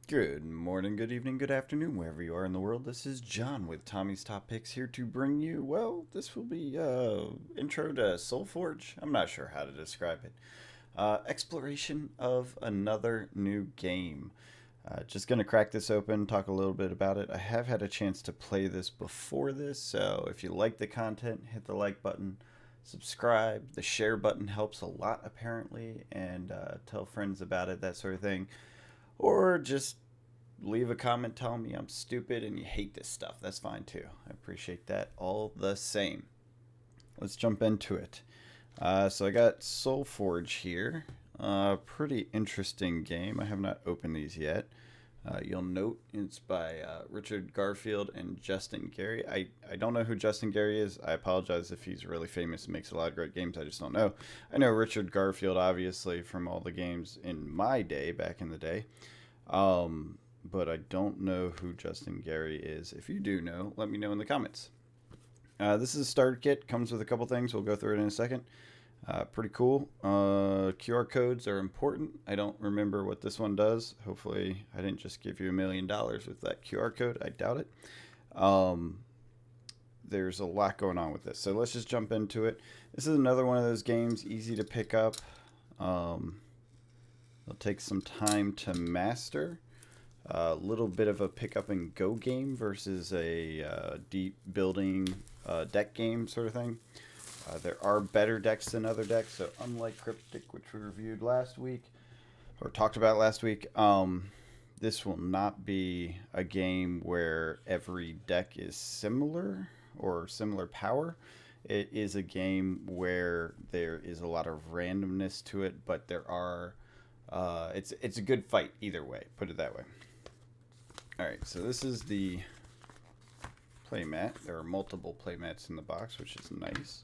Good morning, good evening, good afternoon, wherever you are in the world. This is John with Tommy's Top Picks here to bring you, well, this will be intro to SolForge. I'm not sure how to describe it. Exploration of another new game. Just gonna crack this open, talk a little bit about it. I have had a chance to play this before this, so if you like the content, hit the like button, subscribe. The share button helps a lot apparently, and tell friends about it, that sort of thing. Or just leave a comment telling me I'm stupid and you hate this stuff. That's fine too. I appreciate that all the same. Let's jump into it. So I got SolForge here. Pretty interesting game. I have not opened these yet. You'll note it's by Richard Garfield and Justin Gary. I don't know who Justin Gary is. I apologize if he's really famous and makes a lot of great games. I just don't know. I know Richard Garfield, obviously, from all the games in my day, back in the day. But I don't know who Justin Gary is. If you do know, let me know in the comments. This is a starter kit. Comes with a couple things. We'll go through it in a second. Pretty cool. QR codes are important. I don't remember what this one does. Hopefully, I didn't just give you $1,000,000 with that QR code. I doubt it. Um, there's a lot going on with this. So let's just jump into it. This is another one of those games, easy to pick up. It'll take some time to master. A little bit of a pick up and go game versus a deep building deck game sort of thing. There are better decks than other decks, so unlike Cryptic, which we reviewed last week, or talked about last week, this will not be a game where every deck is similar or similar power. It is a game where there is a lot of randomness to it, but there are it's a good fight either way, put it that way. Alright, so this is the playmat. There are multiple playmats in the box, which is nice.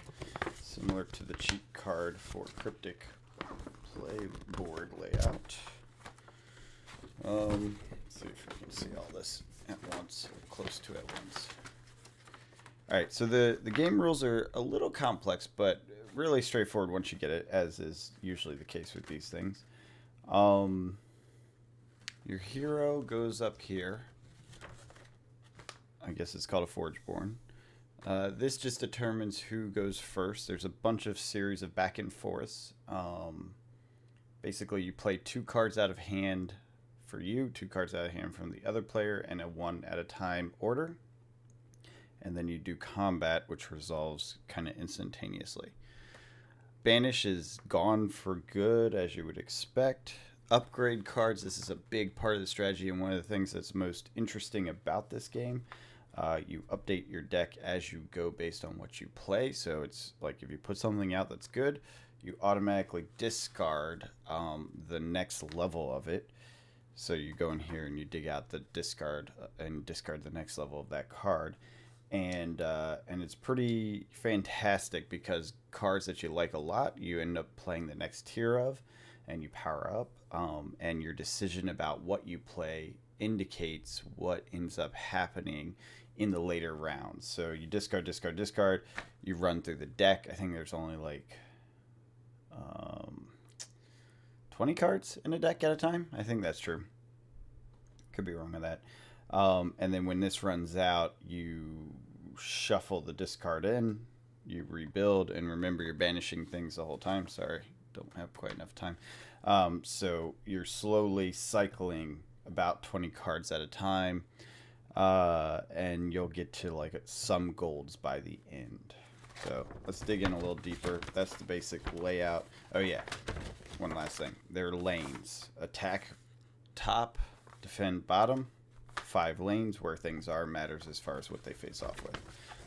Similar to the cheat card for Cryptic playboard layout. Let's see if we can see all this at once, or close to at once. Alright, so the game rules are a little complex, but really straightforward once you get it, as is usually the case with these things. Your hero goes up here. I guess it's called a Forgeborn. This just determines who goes first. There's a bunch of series of back and forths. Basically, you play 2 cards out of hand for you, 2 cards out of hand from the other player, and a 1 at a time order. And then you do combat, which resolves kind of instantaneously. Banish is gone for good, as you would expect. Upgrade cards, this is a big part of the strategy, and one of the things that's most interesting about this game. You update your deck as you go based on what you play. So it's like if you put something out that's good, you automatically discard the next level of it. So you go in here and you dig out the discard and discard the next level of that card. And it's pretty fantastic because cards that you like a lot, you end up playing the next tier of, and you power up. And your decision about what you play indicates what ends up happening in the later rounds. So you discard, discard, discard. You run through the deck. I think there's only like 20 cards in a deck at a time. I think that's true. Could be wrong on that. And then when this runs out, you shuffle the discard in, you rebuild, and remember you're banishing things the whole time. Sorry, don't have quite enough time. So you're slowly cycling about 20 cards at a time, and you'll get to like some golds by the end. So let's dig in a little deeper. That's the basic layout. Oh yeah, one last thing. They're lanes. Attack top, defend bottom. 5 lanes. Where things are matters as far as what they face off with.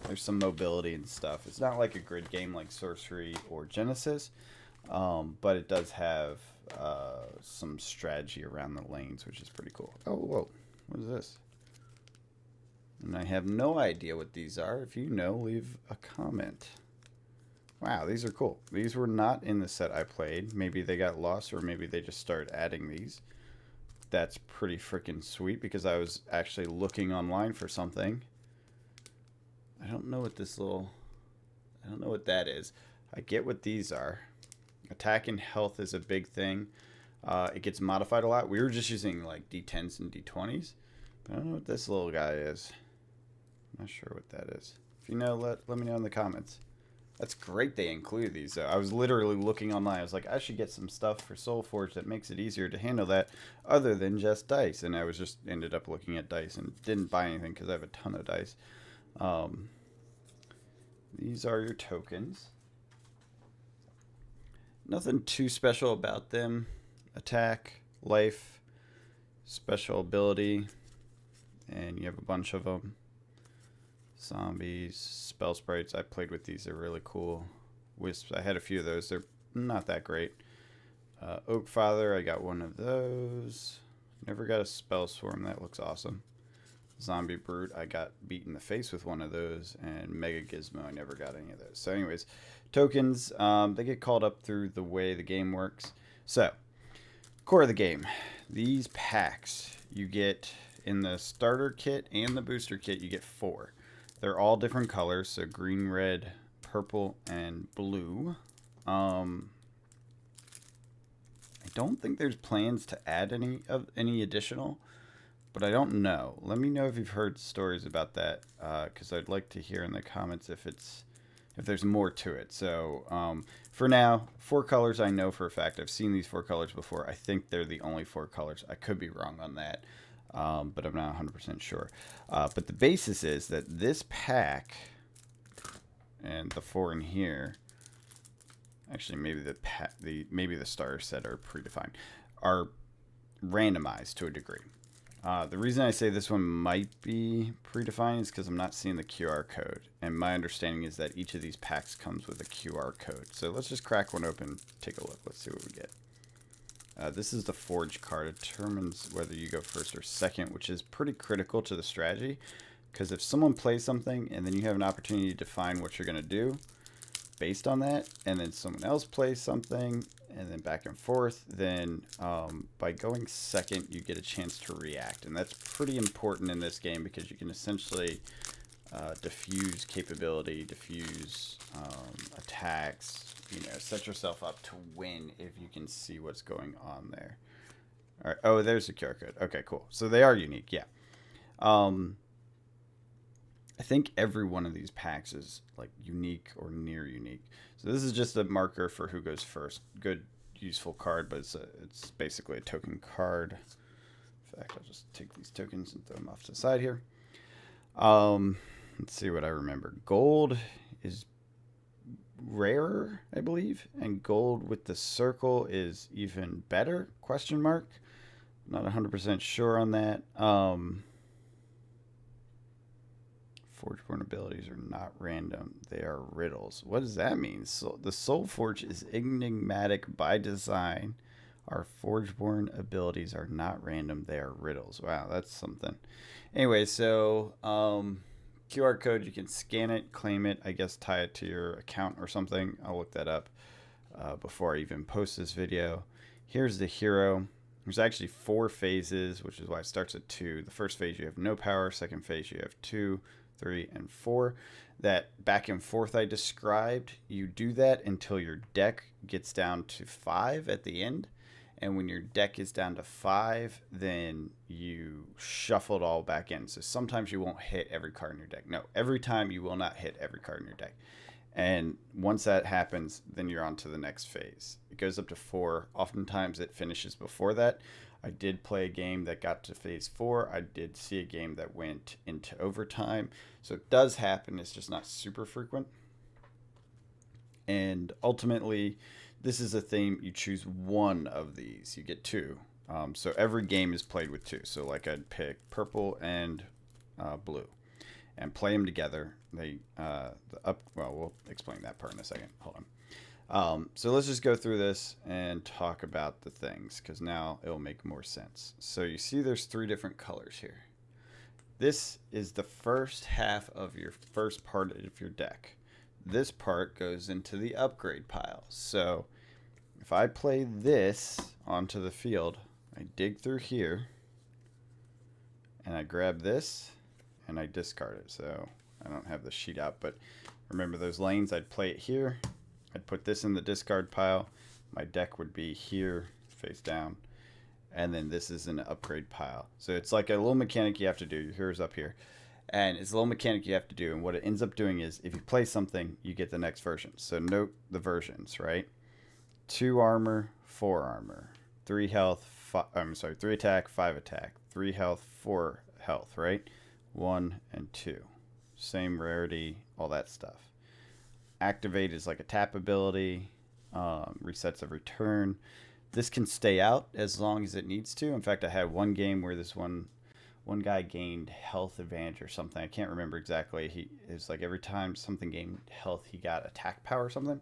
There's some mobility and stuff. It's not like a grid game like Sorcery or Genesis, but it does have some strategy around the lanes, which is pretty cool. Oh, whoa. What is this? And I have no idea what these are. If you know, leave a comment. Wow, these are cool. These were not in the set I played. Maybe they got lost, or maybe they just started adding these. That's pretty freaking sweet because I was actually looking online for something. I don't know what this little... I don't know what that is. I get what these are. Attack and health is a big thing. It gets modified a lot. We were just using like D10s and D20s. I don't know what this little guy is. I'm not sure what that is. If you know, let me know in the comments. That's great they included these, though. I was literally looking online. I was like, I should get some stuff for SolForge that makes it easier to handle that other than just dice. And I was just ended up looking at dice and didn't buy anything because I have a ton of dice. These are your tokens. Nothing too special about them. Attack, life, special ability, and you have a bunch of them. Zombies, spell sprites. I played with these. They're really cool. Wisps. I had a few of those. They're not that great. Oak Father. I got one of those. Never got a spell swarm. That looks awesome. Zombie Brute. I got beat in the face with one of those. And Mega Gizmo. I never got any of those. So anyways, tokens. They get called up through the way the game works. So, core of the game. These packs you get in the starter kit and the booster kit. You get 4. They're all different colors, so green, red, purple, and blue. I don't think there's plans to add any additional, but I don't know. Let me know if you've heard stories about that, because I'd like to hear in the comments if there's more to it. So for now, 4 colors I know for a fact. I've seen these 4 colors before. I think they're the only 4 colors. I could be wrong on that. But I'm not 100% sure. But the basis is that this pack and the 4 in here, actually maybe the starter set are predefined, are randomized to a degree. The reason I say this one might be predefined is because I'm not seeing the QR code, and my understanding is that each of these packs comes with a QR code. So let's just crack one open, take a look. Let's see what we get. This is the Forge card. It determines whether you go first or second, which is pretty critical to the strategy. Because if someone plays something and then you have an opportunity to define what you're going to do based on that, and then someone else plays something, and then back and forth, then by going second, you get a chance to react. And that's pretty important in this game because you can essentially diffuse capability, diffuse attacks, set yourself up to win if you can see what's going on there. All right. Oh, there's the QR code. Okay, cool. So they are unique. Yeah. I think every one of these packs is like unique or near unique. So this is just a marker for who goes first. Good, useful card, but it's basically a token card. In fact, I'll just take these tokens and throw them off to the side here. Let's see what I remember. Gold is rarer, I believe, and gold with the circle is even better, question mark. Not 100% sure on that. Forgeborn abilities are not random. They are riddles. What does that mean? So the SolForge is enigmatic by design. Our Forgeborn abilities are not random. They are riddles. Wow, that's something. Anyway, so QR code, you can scan it, claim it, I guess tie it to your account or something. I'll look that up before I even post this video. Here's the hero. There's actually 4 phases, which is why it starts at 2. The first phase you have no power. Second phase you have 2, 3, and 4. That back and forth I described, you do that until your deck gets down to 5 at the end. And when your deck is down to 5, then you shuffle it all back in. So sometimes you won't hit every card in your deck. No, every time you will not hit every card in your deck. And once that happens, then you're on to the next phase. It goes up to 4. Oftentimes it finishes before that. I did play a game that got to phase 4. I did see a game that went into overtime. So it does happen. It's just not super frequent. And ultimately, this is a theme. You choose one of these. You get 2. So every game is played with 2. So like I'd pick purple and blue and play them together. Well, we'll explain that part in a second. Hold on. So let's just go through this and talk about the things because now it'll make more sense. So you see there's 3 different colors here. This is the first half of your first part of your deck. This part goes into the upgrade pile. So if I play this onto the field, I dig through here and I grab this and I discard it. So I don't have the sheet out, but remember those lanes, I'd play it here. I'd put this in the discard pile. My deck would be here face down. And then this is an upgrade pile. So it's like a little mechanic you have to do. Your hero's up here. And it's a little mechanic you have to do. And what it ends up doing is if you play something, you get the next version. So note the versions, right? 2 armor, 4 armor. 3 health, 3 attack, 5 attack. 3 health, 4 health, right? 1 and 2. Same rarity, all that stuff. Activate is like a tap ability. Resets every turn. This can stay out as long as it needs to. In fact, I had one game where this one guy gained health advantage or something. I can't remember exactly. It was like every time something gained health, he got attack power or something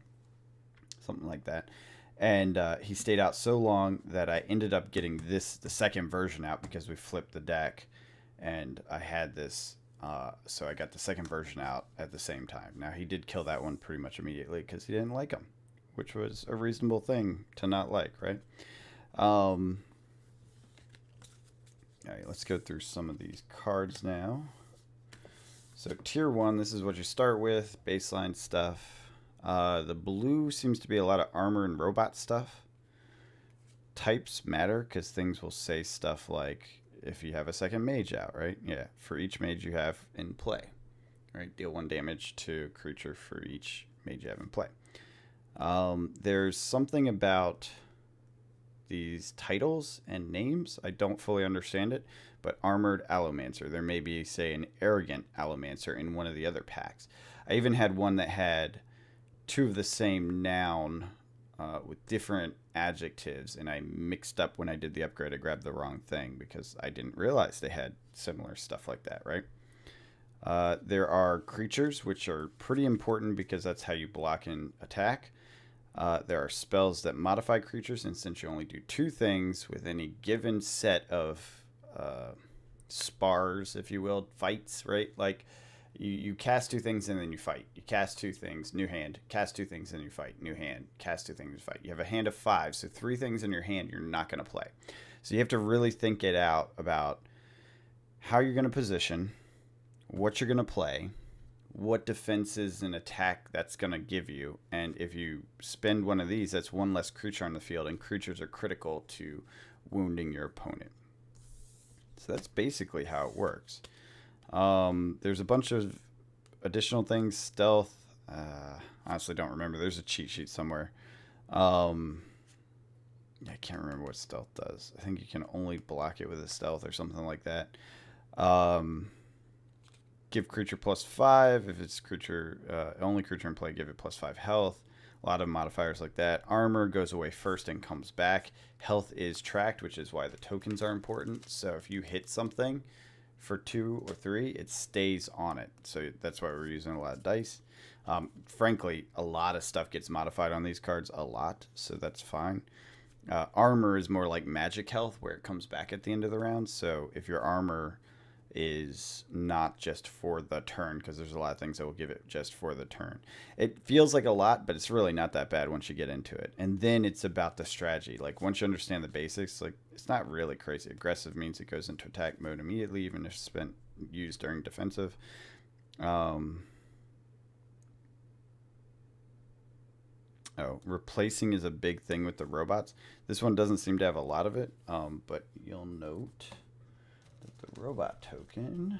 like that. And he stayed out so long that I ended up getting the second version out because we flipped the deck, and I had this. So I got the second version out at the same time. Now, he did kill that one pretty much immediately because he didn't like him, which was a reasonable thing to not like, right? All right, let's go through some of these cards now. So tier 1, this is what you start with, baseline stuff. The blue seems to be a lot of armor and robot stuff. Types matter because things will say stuff like if you have a second mage out, right? Yeah, for each mage you have in play, right? Deal 1 damage to creature for each mage you have in play. There's something about these titles and names. I don't fully understand it, but Armored Allomancer. There may be, say, an Arrogant Allomancer in one of the other packs. I even had one that had 2 of the same noun with different adjectives, and I mixed up when I did the upgrade. I grabbed the wrong thing because I didn't realize they had similar stuff like that, right? There are creatures, which are pretty important because that's how you block and attack. There are spells that modify creatures, and since you only do 2 things with any given set of spars, if you will, fights, right? Like you cast 2 things and then you fight. You cast 2 things, new hand. Cast 2 things and you fight, new hand. Cast 2 things and fight. You have a hand of 5, so 3 things in your hand you're not going to play. So you have to really think it out about how you're going to position, what you're going to play, what defenses and attack that's going to give you. And if you spend one of these, that's 1 less creature on the field, and creatures are critical to wounding your opponent. So that's basically how it works. There's a bunch of additional things. Stealth, honestly don't remember. There's a cheat sheet somewhere. I can't remember what stealth does. I think you can only block it with a stealth or something like that. Give creature +5. If it's creature, only creature in play, give it +5 health. A lot of modifiers like that. Armor goes away first and comes back. Health is tracked, which is why the tokens are important. So if you hit something for 2 or 3, it stays on it. So that's why we're using a lot of dice. Frankly, a lot of stuff gets modified on these cards, a lot, so that's fine. Armor is more like magic health, where it comes back at the end of the round. So if your armor is not just for the turn, because there's a lot of things that will give it just for the turn. It feels like a lot, but it's really not that bad once you get into it. And then it's about the strategy. Like once you understand the basics, like it's not really crazy. Aggressive means it goes into attack mode immediately, even if it's been used during defensive. Replacing is a big thing with the robots. This one doesn't seem to have a lot of it, but you'll note the robot token,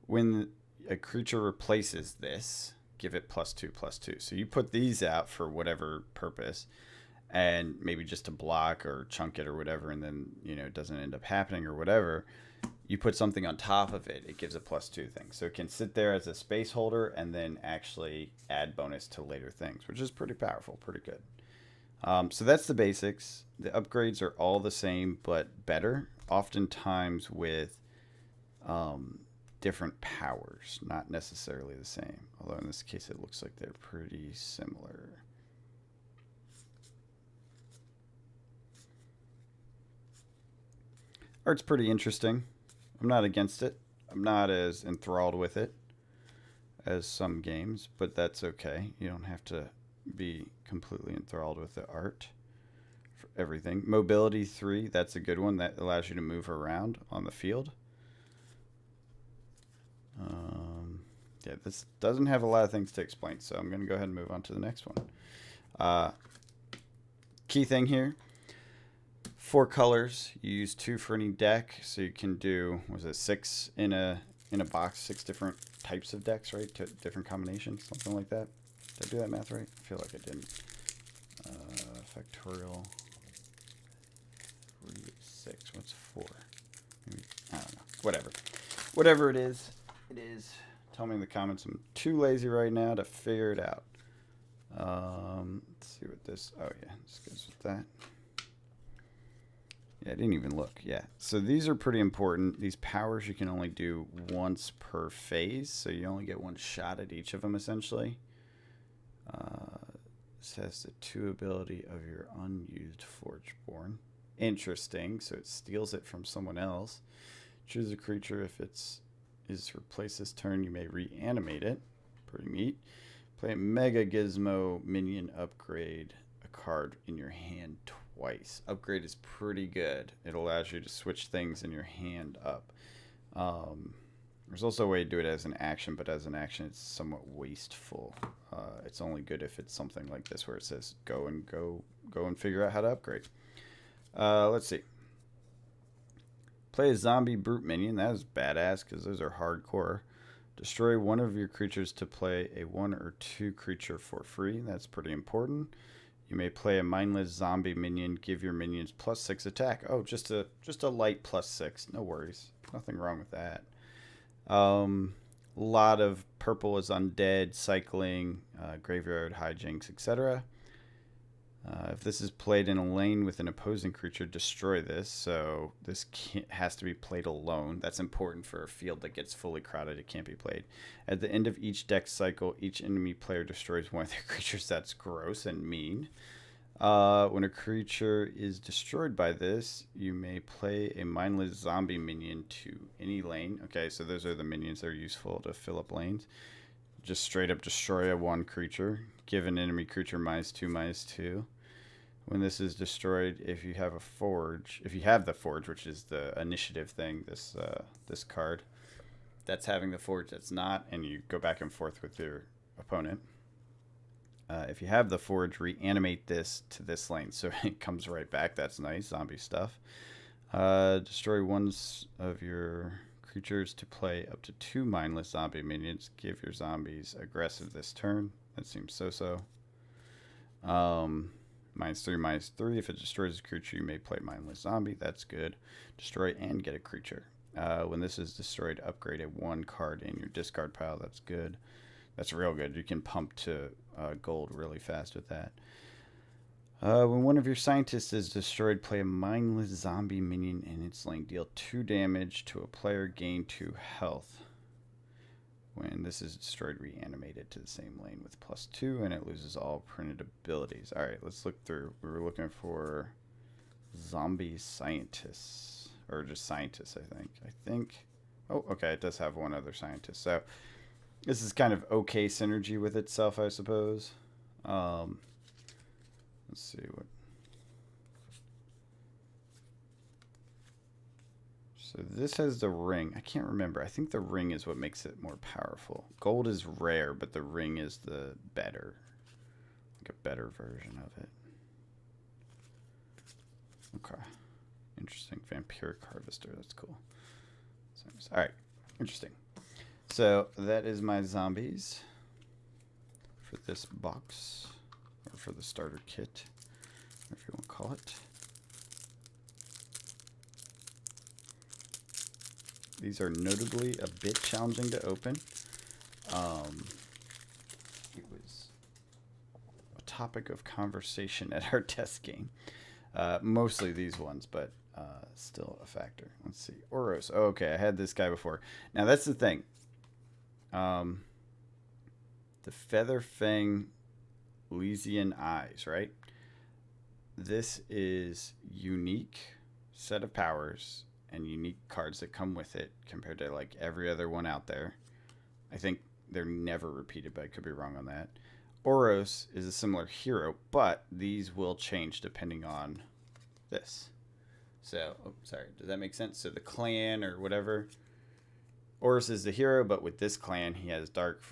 when a creature replaces this, give it +2/+2. So you put these out for whatever purpose, and maybe just to block or chunk it or whatever, and then it doesn't end up happening or whatever. You put something on top of it, it gives a +2 thing. So it can sit there as a space holder and then actually add bonus to later things, which is pretty powerful, pretty good. So that's the basics. The upgrades are all the same, but better. Oftentimes with different powers, not necessarily the same. Although in this case, it looks like they're pretty similar. Art's pretty interesting. I'm not against it. I'm not as enthralled with it as some games, but that's okay. You don't have to be completely enthralled with the art for everything. Mobility 3, that's a good one. That allows you to move around on the field. Yeah, this doesn't have a lot of things to explain, so I'm going to go ahead and move on to the next one. Key thing here, 4 colors. You use 2 for any deck, so you can do, was it 6 in a box, 6 different types of decks, right? Different combinations, something like that. Did I do that math right? I feel like I didn't. Factorial 3, 6. What's 4? Maybe, I don't know. Whatever it is, it is. Tell me in the comments. I'm too lazy right now to figure it out. Let's see what this. Oh yeah, this goes with that. Yeah, I didn't even look. Yeah, so these are pretty important. These powers you can only do once per phase, so you only get 1 shot at each of them essentially. This has the 2 ability of your unused Forgeborn. Interesting. So it steals it from someone else. Choose a creature. If it's is replaced this turn, you may reanimate it. Pretty neat. Play a Mega Gizmo minion upgrade a card in your hand twice. Upgrade is pretty good. It allows you to switch things in your hand up. There's also a way to do it as an action, but as an action it's somewhat wasteful. It's only good if it's something like this where it says go and figure out how to upgrade. Let's see. Play a zombie brute minion. That is badass because those are hardcore. Destroy one of your creatures to play a 1 or 2 creature for free. That's pretty important. You may play a mindless zombie minion. Give your minions +6 attack. Oh, just a light +6. No worries. Nothing wrong with that. A lot of purple is undead, cycling, graveyard, hijinks, etc. If this is played in a lane with an opposing creature, destroy this. So this has to be played alone. That's important for a field that gets fully crowded. It can't be played. At the end of each deck cycle, each enemy player destroys one of their creatures. That's gross and mean. When a creature is destroyed by this, you may play a mindless zombie minion to any lane. Okay, so those are the minions that are useful to fill up lanes. Just straight up destroy a 1 creature. Give an enemy creature -2/-2. When this is destroyed, if you have the forge, which is the initiative thing, this card, that's having the forge, that's not, and you go back and forth with your opponent. If you have the forge, reanimate this to this lane, so it comes right back. That's nice, zombie stuff. Destroy 1 of your creatures to play up to 2 mindless zombie minions. Give your zombies aggressive this turn. That seems so-so. -3/-3. If it destroys a creature, you may play mindless zombie. That's good. Destroy and get a creature. When this is destroyed, upgrade a 1 card in your discard pile. That's good. That's real good. You can pump to gold really fast with that. When one of your scientists is destroyed, play a mindless zombie minion in its lane. Deal 2 damage to a player, gain 2 health. When this is destroyed, reanimate it to the same lane with +2, and it loses all printed abilities. Alright, let's look through. We were looking for zombie scientists. Or just scientists, I think. Oh, okay, it does have 1 other scientist. So this is kind of okay synergy with itself, I suppose. Let's see what. So this has the ring. I can't remember. I think the ring is what makes it more powerful. Gold is rare, but the ring is the better. Like a better version of it. Okay. Interesting. Vampiric Harvester. That's cool. Alright. Interesting. So that is my zombies for this box, or for the starter kit, whatever you want to call it. These are notably a bit challenging to open. It was a topic of conversation at our test game. Mostly these ones, but still a factor. Let's see. Oros. Oh, okay, I had this guy before. Now that's the thing. The Featherfang Elysian Eyes, right? This is unique set of powers and unique cards that come with it compared to like every other one out there. I think they're never repeated, but I could be wrong on that. Oros is a similar hero, but these will change depending on this. So, oh, sorry, does that make sense? So the clan or whatever, Oros is the hero, but with this clan, he has Dark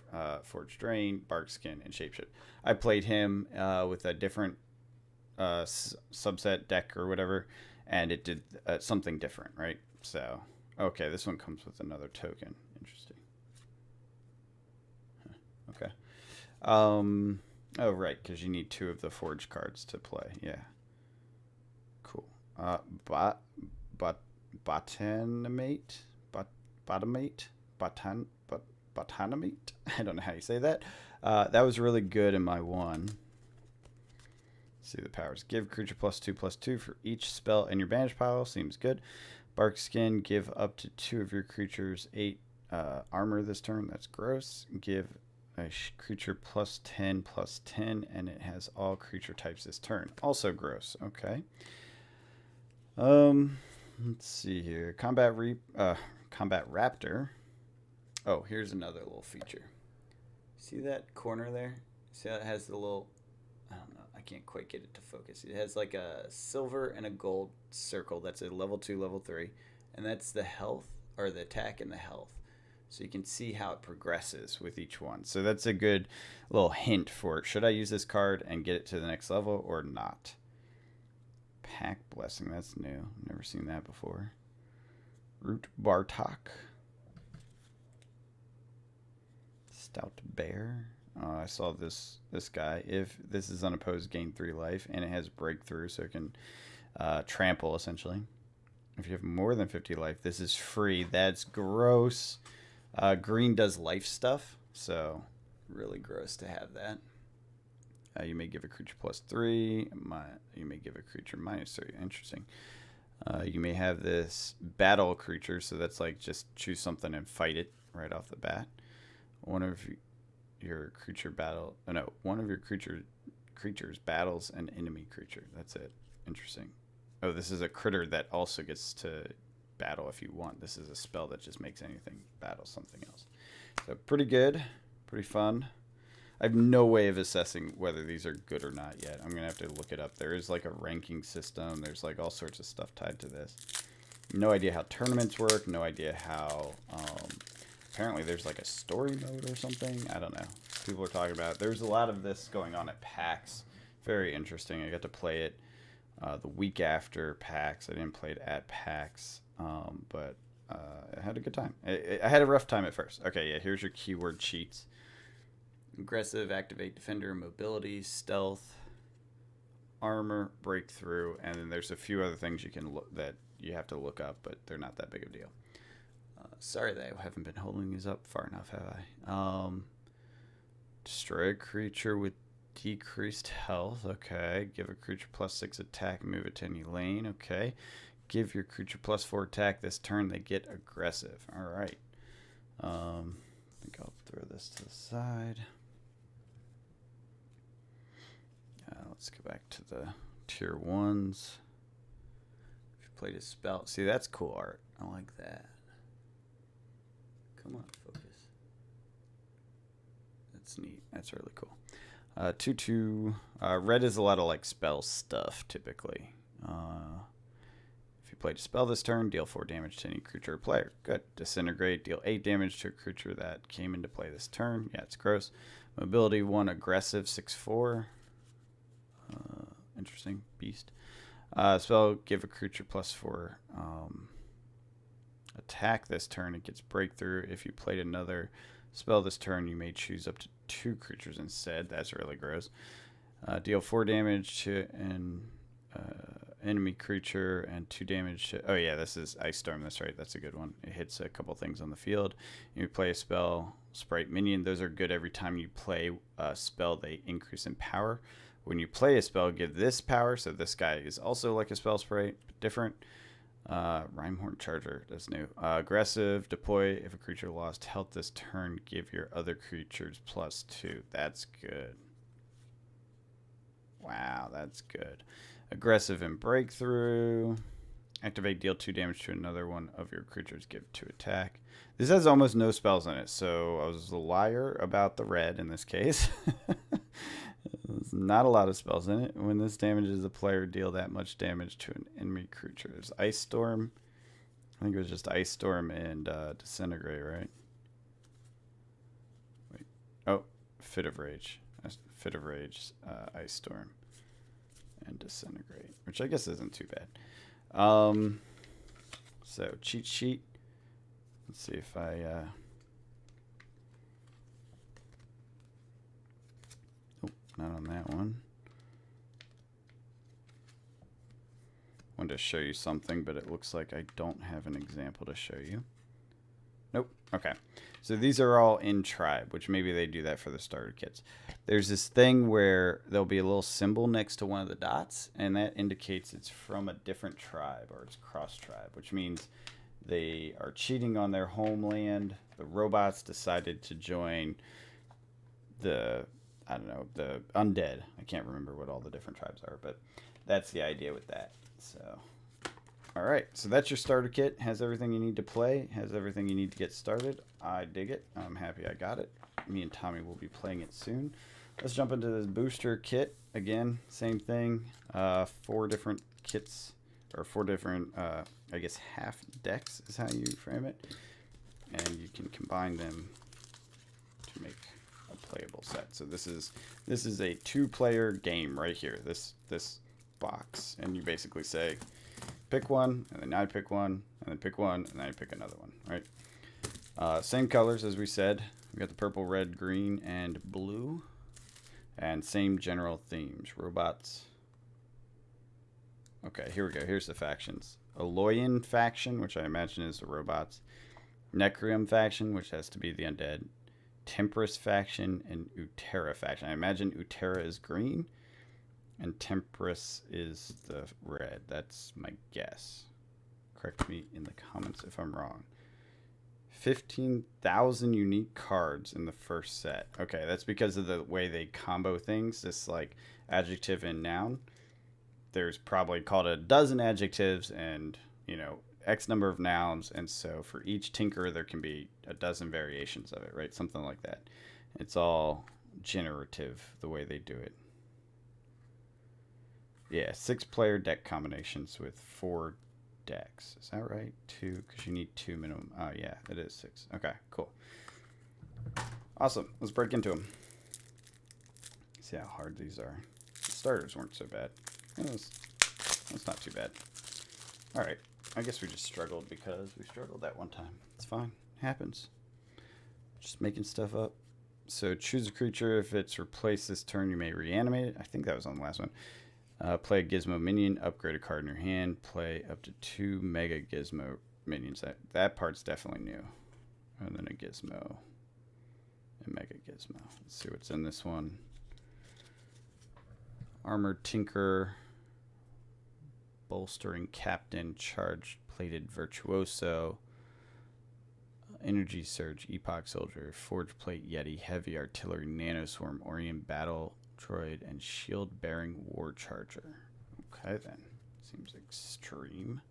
Forge Drain, Barkskin, and Shapeshift. I played him with a different subset deck or whatever, and it did something different, right? So, okay, this one comes with another token. Interesting. Okay. Oh, right, because you need 2 of the Forge cards to play. Yeah. Cool. Bot, bot, botanimate, botamate, botanimate. I don't know how you say that. That was really good in my one. See the powers. Give creature +2/+2 for each spell in your banish pile. Seems good. Bark Skin. Give up to 2 of your creatures 8 armor this turn. That's gross. Give a creature +10/+10, and it has all creature types this turn. Also gross. Okay. Let's see here. Combat Raptor. Oh, here's another little feature. See that corner there? See how it has the little, I don't know, I can't quite get it to focus. It has like a silver and a gold circle. That's a level 2, level 3. And that's the health, or the attack and the health. So you can see how it progresses with each one. So that's a good little hint for, should I use this card and get it to the next level or not? Pack Blessing, that's new. Never seen that before. Root Bartok. Stout Bear. I saw this guy. If this is unopposed, gain 3 life, and it has breakthrough, so it can trample essentially. If you have more than 50 life, this is free. That's gross. Green does life stuff, so really gross to have that. You may give a creature +3. You may give a creature -3. Interesting. You may have this battle creature, so that's like just choose something and fight it right off the bat. One of your creatures battles an enemy creature. That's it. Interesting. Oh, this is a critter that also gets to battle if you want. This is a spell that just makes anything battle something else. So pretty good, pretty fun. I have no way of assessing whether these are good or not yet. I'm gonna have to look it up. There is like a ranking system. There's like all sorts of stuff tied to this. No idea how tournaments work. No idea how. Apparently there's like a story mode or something. I don't know. People are talking about it. There's a lot of this going on at PAX. Very interesting. I got to play it the week after PAX. I didn't play it at PAX, but I had a good time. I had a rough time at first. Okay, yeah, here's your keyword cheats. Aggressive, activate, defender, mobility, stealth, armor, breakthrough, and then there's a few other things you can look that you have to look up, but they're not that big of a deal. Sorry that I haven't been holding these up far enough, have I? Destroy a creature with decreased health. Okay. Give a creature +6 attack, move it to any lane. Okay. Give your creature +4 attack this turn. They get aggressive. All right. I think I'll throw this to the side. Let's go back to the tier 1s. If you played a spell. See, that's cool art. I like that. Come on, focus. That's neat. That's really cool. 2/2. Red is a lot of like spell stuff typically. If you played a spell this turn, deal 4 damage to any creature or player. Good. Disintegrate. Deal 8 damage to a creature that came into play this turn. Yeah, it's gross. Mobility 1, aggressive 6/4. Interesting. Beast. Spell, give a creature +4 attack this turn. It gets breakthrough. If you played another spell this turn, you may choose up to 2 creatures instead. That's really gross. Deal 4 damage to an enemy creature and 2 damage to... Oh yeah, this is Ice Storm. That's right. That's a good one. It hits a couple things on the field. You play a spell, Sprite Minion. Those are good every time you play a spell. They increase in power. When you play a spell, give this power. So this guy is also like a spell sprite, but different. Rhymehorn Charger, that's new. Aggressive, deploy if a creature lost health this turn, give your other creatures +2. That's good. Wow, that's good. Aggressive and breakthrough. Activate, deal 2 damage to another one of your creatures, give 2 attack. This has almost no spells in it, so I was a liar about the red in this case. There's not a lot of spells in it. When this damages a player, deal that much damage to an enemy creature. There's Ice Storm. I think it was just Ice Storm and Disintegrate, right? Wait. Oh, Fit of Rage. Fit of Rage, Ice Storm. and disintegrate, which I guess isn't too bad. So cheat sheet. Let's see if I oh, not on that one. Wanted to show you something, but it looks like I don't have an example to show you. Nope. Okay. So these are all in tribe, which maybe they do that for the starter kits. There's this thing where there'll be a little symbol next to one of the dots, and that indicates it's from a different tribe, or it's cross tribe, which means they are cheating on their homeland. The robots decided to join the, I don't know, the undead. I can't remember what all the different tribes are, but that's the idea with that. So, all right. So that's your starter kit. Has everything you need to play. Has everything you need to get started. I dig it. I'm happy I got it. Me and Tommy will be playing it soon. Let's jump into this booster kit. Again, same thing. 4 different kits, or 4 different, I guess, half decks is how you frame it. And you can combine them to make a playable set. So this is a 2-player game right here. This box, and you basically say pick one, and then I pick one, and then pick one, and then I pick another one, right? Same colors as we said. We got the purple, red, green, and blue, and same general themes. Robots. Okay, here we go. Here's the factions. Aloyan faction, which I imagine is the robots. Necrium faction, which has to be the undead. Temperus faction and Utera faction. I imagine Utera is green and Temperus is the red. That's my guess. Correct me in the comments if I'm wrong. 15,000 unique cards in the first set. Okay, that's because of the way they combo things. This like adjective and noun. There's probably called a dozen adjectives and, you know, X number of nouns. And so for each tinker, there can be a dozen variations of it, right? Something like that. It's all generative the way they do it. Yeah, 6-player deck combinations with 4 decks. Is that right? 2, because you need 2 minimum. Oh, yeah, it is 6. Okay, cool. Awesome. Let's break into them. See how hard these are. The starters weren't so bad. That's not too bad. All right. I guess we just struggled because we struggled that one time. It's fine. It happens. Just making stuff up. So choose a creature. If it's replaced this turn, you may reanimate it. I think that was on the last one. Play a Gizmo minion, upgrade a card in your hand, play up to 2 Mega Gizmo minions. That part's definitely new. And then a Gizmo, a Mega Gizmo. Let's see what's in this one. Armored Tinker, Bolstering Captain, Charged Plated Virtuoso, Energy Surge, Epoch Soldier, Forge Plate Yeti, Heavy Artillery, Nanoswarm, Orient Battle Droid, and Shield Bearing War Charger. Okay then. Seems extreme.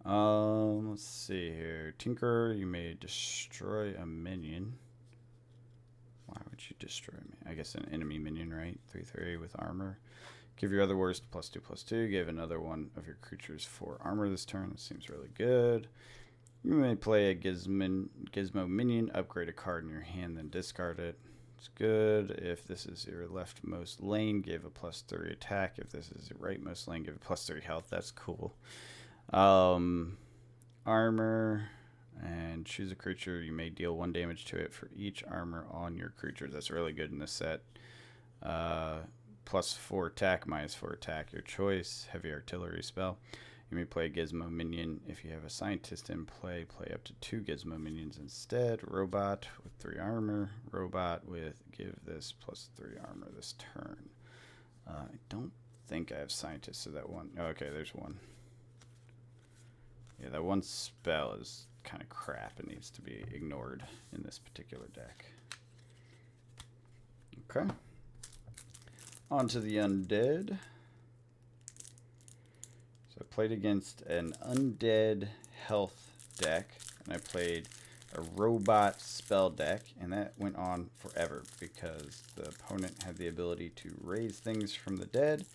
Let's see here. Tinker, you may destroy a minion. Why would you destroy me? I guess an enemy minion, right? 3/3 with armor. Give your other warriors +2/+2. Give another one of your creatures 4 armor this turn. This seems really good. You may play a Gizmo minion, upgrade a card in your hand, then discard it. It's good. If this is your leftmost lane, give a +3 attack. If this is your rightmost lane, give a +3 health. That's cool. Armor, and choose a creature. You may deal 1 damage to it for each armor on your creatures. That's really good in this set. +4 attack, -4 attack, your choice. Heavy artillery spell. You may play a Gizmo minion. If you have a scientist in play, play up to 2 Gizmo minions instead. Robot with 3 armor. Robot with give this +3 armor this turn. I don't think I have scientist, so that one. Oh, okay, there's one. Yeah, that one spell is kind of crap. It needs to be ignored in this particular deck. Okay. On to the undead. I played against an undead health deck, and I played a robot spell deck, and that went on forever because the opponent had the ability to raise things from the dead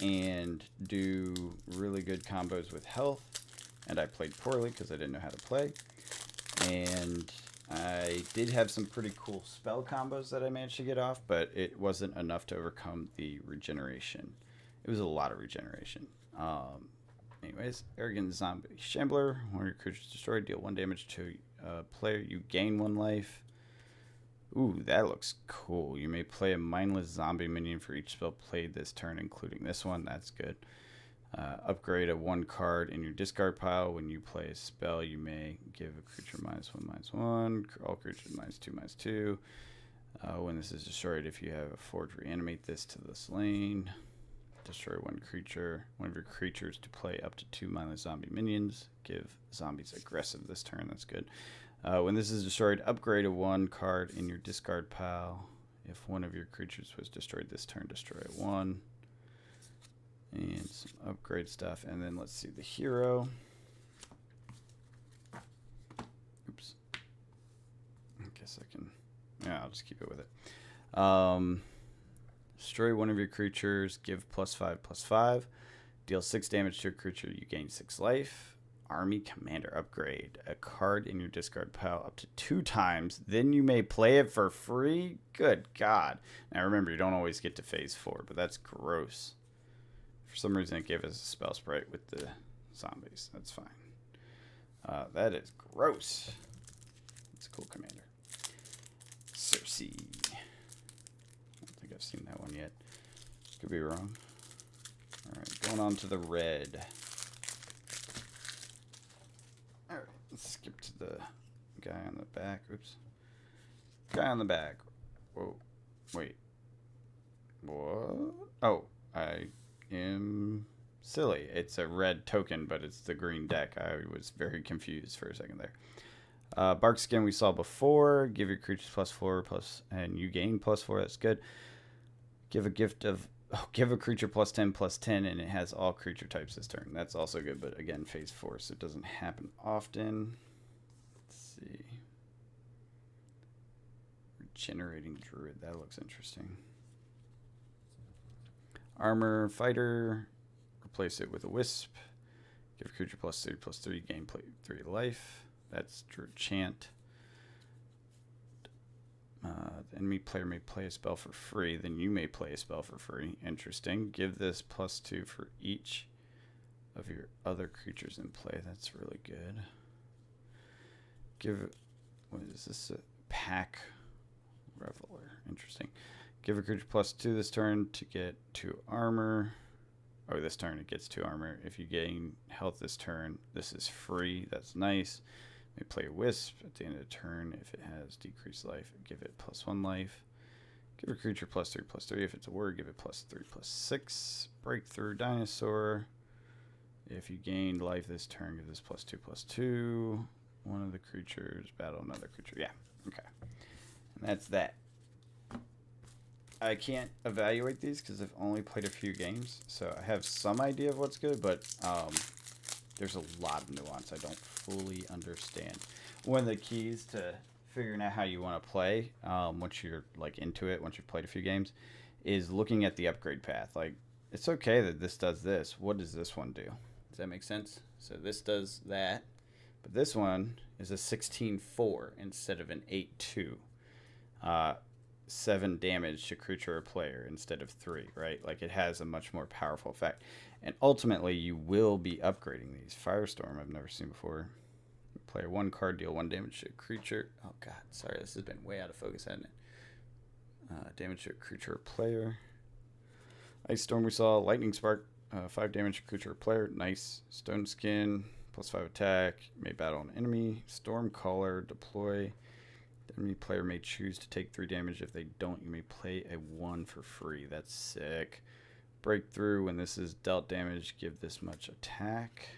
and do really good combos with health, and I played poorly because I didn't know how to play. And I did have some pretty cool spell combos that I managed to get off, but it wasn't enough to overcome the regeneration. It was a lot of regeneration. Anyways, Arrogant Zombie Shambler. One of your creatures destroyed. Deal 1 damage to player. You gain 1 life. Ooh, that looks cool. You may play a mindless zombie minion for each spell played this turn, including this one. That's good. Upgrade a 1 card in your discard pile. When you play a spell, you may give a creature -1/-1. All creatures -2/-2. When this is destroyed, if you have a forge, reanimate this to this lane. Destroy 1 creature. One of your creatures to play up to 2 mindless zombie minions. Give zombies aggressive this turn. That's good. When this is destroyed, upgrade a 1 card in your discard pile. If one of your creatures was destroyed this turn, destroy 1. And some upgrade stuff. And then let's see the hero. Oops. I guess I can... Yeah, I'll just keep it with it. Destroy 1 of your creatures. Give +5/+5. Deal 6 damage to your creature. You gain 6 life. Army Commander upgrade. A card in your discard pile up to 2 times. Then you may play it for free? Good God. Now remember, you don't always get to phase 4, but that's gross. For some reason, it gave us a spell sprite with the zombies. That's fine. That is gross. That's a cool commander. Circe. I don't think I've seen that one yet. Could be wrong. Alright, going on to the red. Alright, let's skip to the guy on the back. Oops. Guy on the back. Whoa. Wait. What? Oh, I am silly. It's a red token, but it's the green deck. I was very confused for a second there. Bark Skin we saw before. Give your creatures +4 and you gain +4. That's good. Give a creature +10/+10, and it has all creature types this turn. That's also good, but again, phase 4, so it doesn't happen often. Let's see. Regenerating Druid. That looks interesting. Armor Fighter. Replace it with a Wisp. Give a creature +3/+3. Gain 3 life. That's Druid Chant. The enemy player may play a spell for free. Then you may play a spell for free. Interesting. Give this +2 for each of your other creatures in play. That's really good. What is this? A Pack Reveler. Interesting. Give a creature +2 this turn to get 2 armor. Oh, this turn it gets 2 armor. If you gain health this turn, this is free. That's nice. You may play a Wisp at the end of the turn. If it has decreased life, give it +1 life. Give a creature +3/+3. If it's a word, give it +3/+6. Breakthrough Dinosaur. If you gained life this turn, give this +2/+2. One of the creatures battle another creature. Yeah, okay. And that's that. I can't evaluate these because I've only played a few games, so I have some idea of what's good, but there's a lot of nuance I don't fully understand. One of the keys to figuring out how you want to play, once you're like into it, once you've played a few games, is looking at the upgrade path. Like, it's okay that this does this. What does this one do? Does that make sense? So this does that, but this one is a 16/4 instead of an 8/2. 7 damage to creature or player instead of 3, right? Like, it has a much more powerful effect. And ultimately, you will be upgrading these. Firestorm, I've never seen before. Player 1 card, deal 1 damage to a creature. Oh, God. Sorry, this has been way out of focus, hasn't it? Damage to a creature or player. Ice Storm, we saw. Lightning Spark, 5 damage to creature or player. Nice. Stone Skin, +5 attack. May battle an enemy. Storm Caller, deploy. The enemy player may choose to take 3 damage. If they don't, you may play a 1 for free. That's sick. Breakthrough. When this is dealt damage, give this much attack.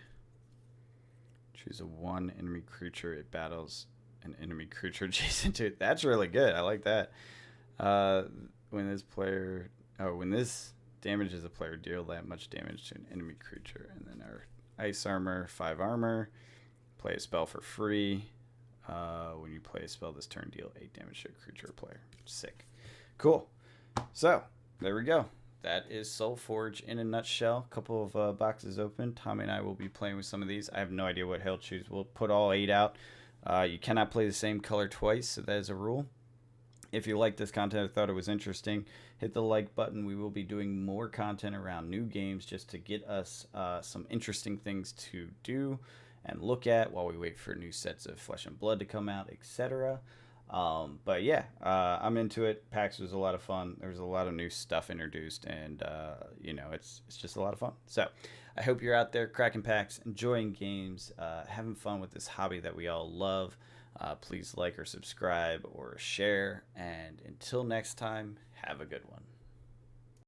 Choose a 1 enemy creature. It battles an enemy creature adjacent to it. That's really good. I like that. When this damages a player, deal that much damage to an enemy creature. And then our Ice Armor, 5 armor. Play a spell for free. When you play a spell this turn, deal 8 damage to a creature or player. Sick. Cool. So, there we go. That is SolForge in a nutshell. A couple of boxes open. Tommy and I will be playing with some of these. I have no idea what he'll choose. We'll put all 8 out. You cannot play the same color twice, so that is a rule. If you like this content, I thought it was interesting, hit the like button. We will be doing more content around new games just to get us some interesting things to do and look at while we wait for new sets of Flesh and Blood to come out, etc. But yeah, I'm into it. PAX was a lot of fun. There was a lot of new stuff introduced, and it's just a lot of fun. So I hope you're out there cracking packs, enjoying games, having fun with this hobby that we all love. Please like or subscribe or share. And until next time, have a good one.